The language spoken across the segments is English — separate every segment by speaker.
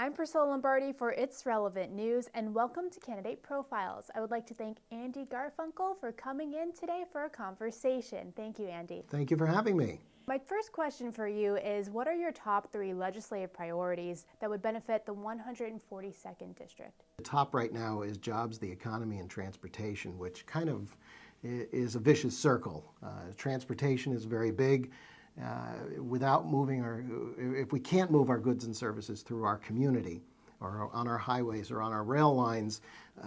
Speaker 1: I'm Priscilla Lombardi for It's Relevant News, and welcome to Candidate Profiles. I would like to thank Andy Garfunkel for coming in today for a conversation. Thank you, Andy.
Speaker 2: Thank you for having me.
Speaker 1: My first question for you is, what are your top 3 legislative priorities that would benefit the 142nd District?
Speaker 2: The top right now is jobs, the economy, and transportation, which kind of is a vicious circle. Transportation is very big. If we can't move our goods and services through our community or on our highways or on our rail lines,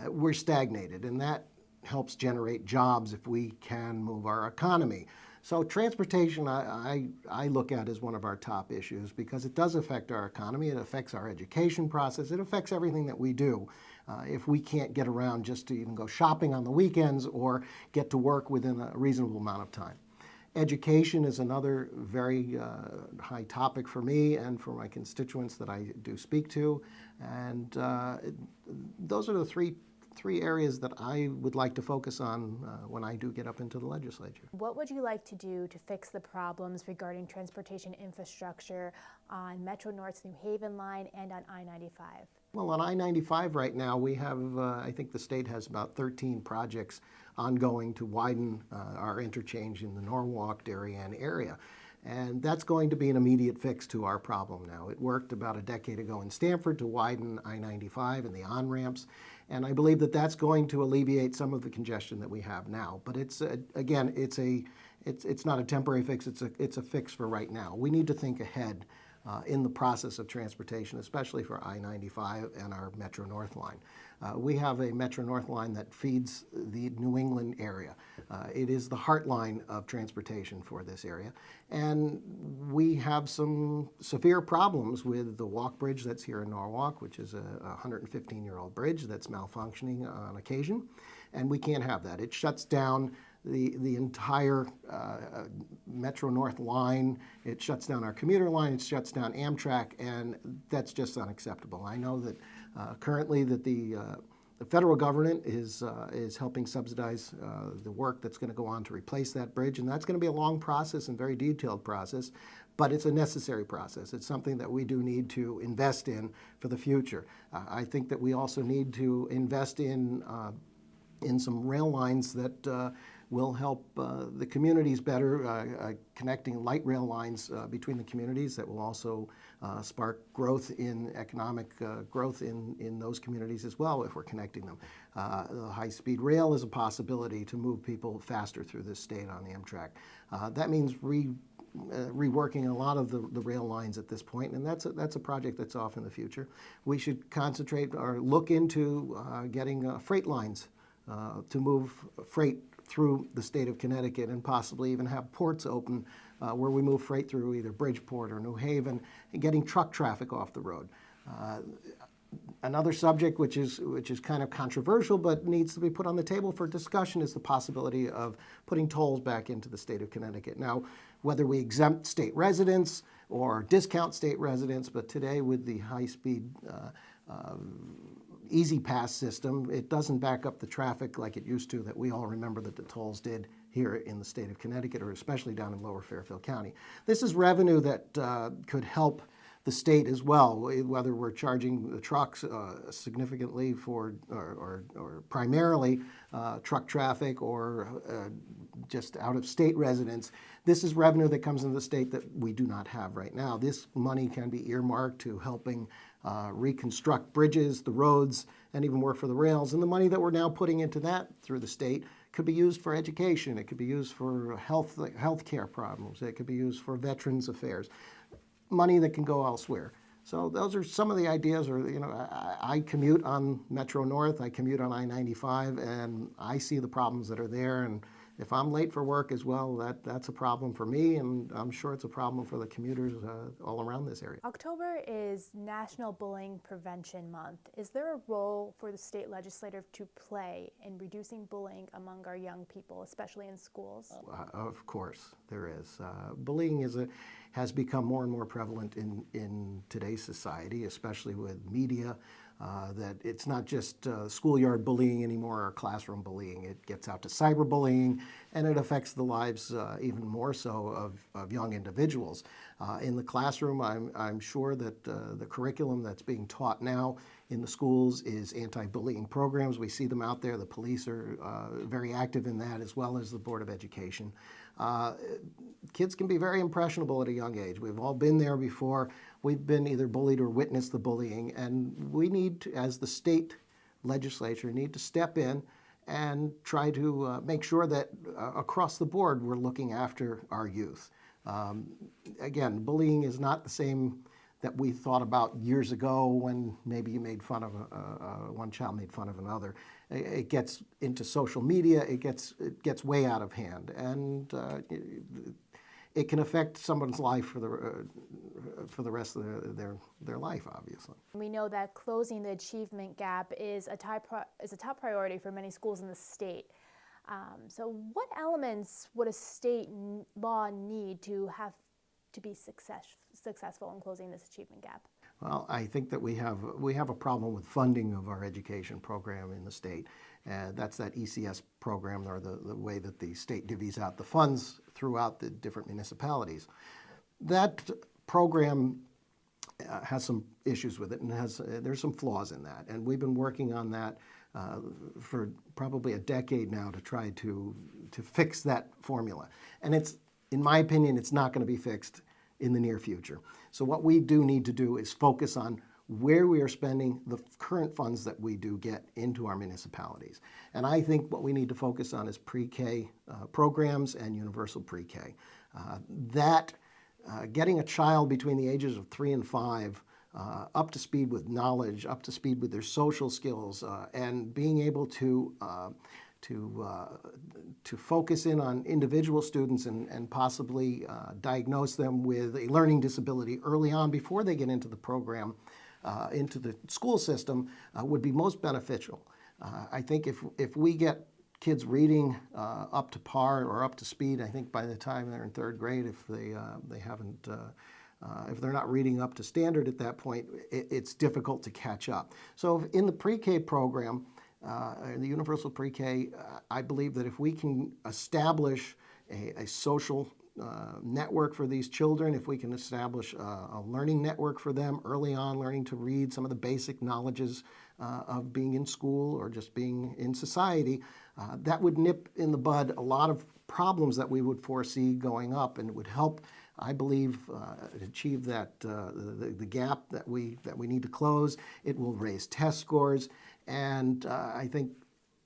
Speaker 2: we're stagnated, and that helps generate jobs if we can move our economy. So transportation I look at as one of our top issues because it does affect our economy, it affects our education process, it affects everything that we do. If we can't get around just to even go shopping on the weekends or get to work within a reasonable amount of time. Education is another very high topic for me and for my constituents that I do speak to, and those are the three areas that I would like to focus on when I do get up into the legislature.
Speaker 1: What would you like to do to fix the problems regarding transportation infrastructure on Metro North's New Haven line and on I-95?
Speaker 2: Well, on I-95 right now, we have, I think the state has about 13 projects ongoing to widen our interchange in the Norwalk, Darien area. And that's going to be an immediate fix to our problem now. It worked about a decade ago in Stamford to widen I-95 and the on-ramps, and I believe that that's going to alleviate some of the congestion that we have now. But it's, again, it's not a temporary fix, it's a fix for right now. We need to think ahead in the process of transportation, especially for I-95 and our Metro North line. We have a Metro North line that feeds the New England area. It is the heart line of transportation for this area. And we have some severe problems with the walk bridge that's here in Norwalk, which is a 115-year-old bridge that's malfunctioning on occasion. And we can't have that. It shuts down the entire Metro North line. It shuts down our commuter line, it shuts down Amtrak, and that's just unacceptable. I know that currently that the federal government is helping subsidize the work that's going to go on to replace that bridge, and that's going to be a long process and very detailed process, but it's a necessary process. It's something that we do need to invest in for the future. I think that we also need to invest in some rail lines that will help the communities better, connecting light rail lines between the communities that will also spark growth in economic growth in those communities as well if we're connecting them. The high-speed rail is a possibility to move people faster through this state on Amtrak. That means reworking a lot of the rail lines at this point, and that's a project that's off in the future. We should concentrate or look into getting freight lines to move freight through the state of Connecticut and possibly even have ports open where we move freight through either Bridgeport or New Haven and getting truck traffic off the road. Another subject which is kind of controversial but needs to be put on the table for discussion is the possibility of putting tolls back into the state of Connecticut. Now, whether we exempt state residents or discount state residents, but today with the high-speed Easy Pass system, it doesn't back up the traffic like it used to that we all remember that the tolls did here in the state of Connecticut, or especially down in lower Fairfield County. This is revenue that could help the state as well, whether we're charging the trucks significantly for, or primarily truck traffic or just out-of-state residents. This is revenue that comes into the state that we do not have right now. This money can be earmarked to helping reconstruct bridges, the roads, and even work for the rails. And the money that we're now putting into that through the state could be used for education. It could be used for health care problems. It could be used for veterans affairs. Money that can go elsewhere. So those are some of the ideas. Or I commute on Metro North, I commute on I-95, and I see the problems that are there. And if I'm late for work as well, that's a problem for me, and I'm sure it's a problem for the commuters all around this area.
Speaker 1: October is National Bullying Prevention Month. Is there a role for the state legislature to play in reducing bullying among our young people, especially in schools?
Speaker 2: Of course, there is. Bullying has become more and more prevalent in today's society, especially with media that it's not just schoolyard bullying anymore or classroom bullying. It gets out to cyberbullying, and it affects the lives even more so of young individuals. In the classroom, I'm sure that the curriculum that's being taught now in the schools is anti-bullying programs. We see them out there. The police are very active in that, as well as the Board of Education. Kids can be very impressionable at a young age. We've all been there before. We've been either bullied or witnessed the bullying, and we need to, as the state legislature, need to step in and try to make sure that across the board we're looking after our youth. Again, bullying is not the same that we thought about years ago when maybe you made fun of one child made fun of another. It gets into social media. It gets way out of hand, and it can affect someone's life for the rest of their life, obviously.
Speaker 1: We know that closing the achievement gap is a top priority for many schools in the state. So what elements would a state law need to have to be successful in closing this achievement gap?
Speaker 2: Well, I think that we have a problem with funding of our education program in the state. That's that ECS program, or the way that the state divvies out the funds throughout the different municipalities. That program has some issues with it, and there's some flaws in that. And we've been working on that for probably a decade now to try to fix that formula. And in my opinion, it's not going to be fixed in the near future. So what we do need to do is focus on where we are spending the current funds that we do get into our municipalities. And I think what we need to focus on is pre-K programs and universal pre-K. Getting a child between the ages of 3 and 5 up to speed with knowledge, up to speed with their social skills, and being able to focus in on individual students and possibly diagnose them with a learning disability early on before they get into the program, into the school system, would be most beneficial. I think if we get kids reading up to par or up to speed, I think by the time they're in 3rd grade, if if they're not reading up to standard at that point, it's difficult to catch up. So in the pre-K program, in the universal pre-K, I believe that if we can establish a social network for these children, if we can establish a learning network for them early on, learning to read some of the basic knowledges of being in school or just being in society, that would nip in the bud a lot of problems that we would foresee going up, and it would help, I believe, achieve that the gap that we need to close. It will raise test scores, and I think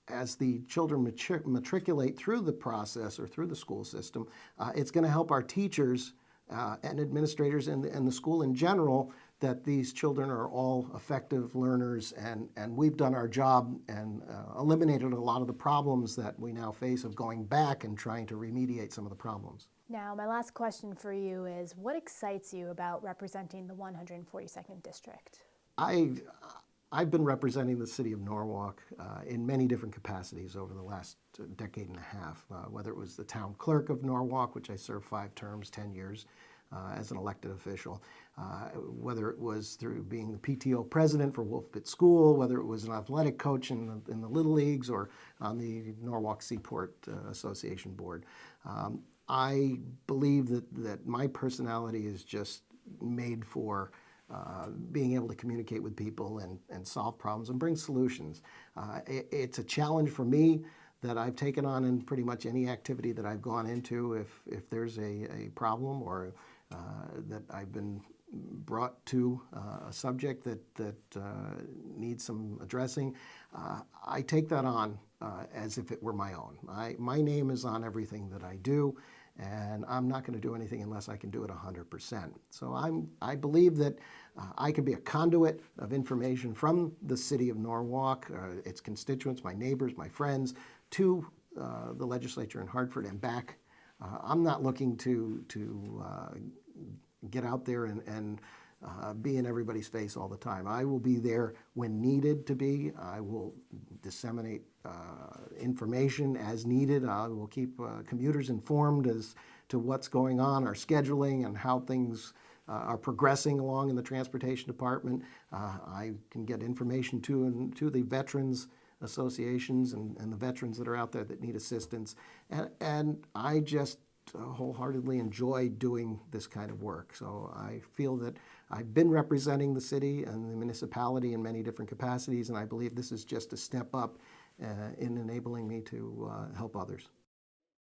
Speaker 2: as the children matriculate through the process or through the school system, it's going to help our teachers and administrators and the school in general that these children are all effective learners, and we've done our job and eliminated a lot of the problems that we now face of going back and trying to remediate some of the problems.
Speaker 1: Now, my last question for you is, what excites you about representing the 142nd District?
Speaker 2: I've been representing the city of Norwalk in many different capacities over the last decade and a half, whether it was the town clerk of Norwalk, which I served 5 terms, 10 years as an elected official, whether it was through being the PTO president for Wolfbit School, whether it was an athletic coach in the Little Leagues, or on the Norwalk Seaport Association board. I believe that my personality is just made for being able to communicate with people and solve problems and bring solutions. It's a challenge for me that I've taken on in pretty much any activity that I've gone into. If there's a problem or that I've been brought to a subject that needs some addressing, I take that on as if it were my own. My name is on everything that I do, and I'm not going to do anything unless I can do it 100%. So I believe that I can be a conduit of information from the city of Norwalk, its constituents, my neighbors, my friends, to the legislature in Hartford and back. I'm not looking to get out there and be in everybody's face all the time. I will be there when needed to be. I will disseminate information as needed. I will keep commuters informed as to what's going on, our scheduling, and how things are progressing along in the transportation department. I can get information to the veterans associations and the veterans that are out there that need assistance. And I just wholeheartedly enjoy doing this kind of work. So I feel that I've been representing the city and the municipality in many different capacities, and I believe this is just a step up in enabling me to help others.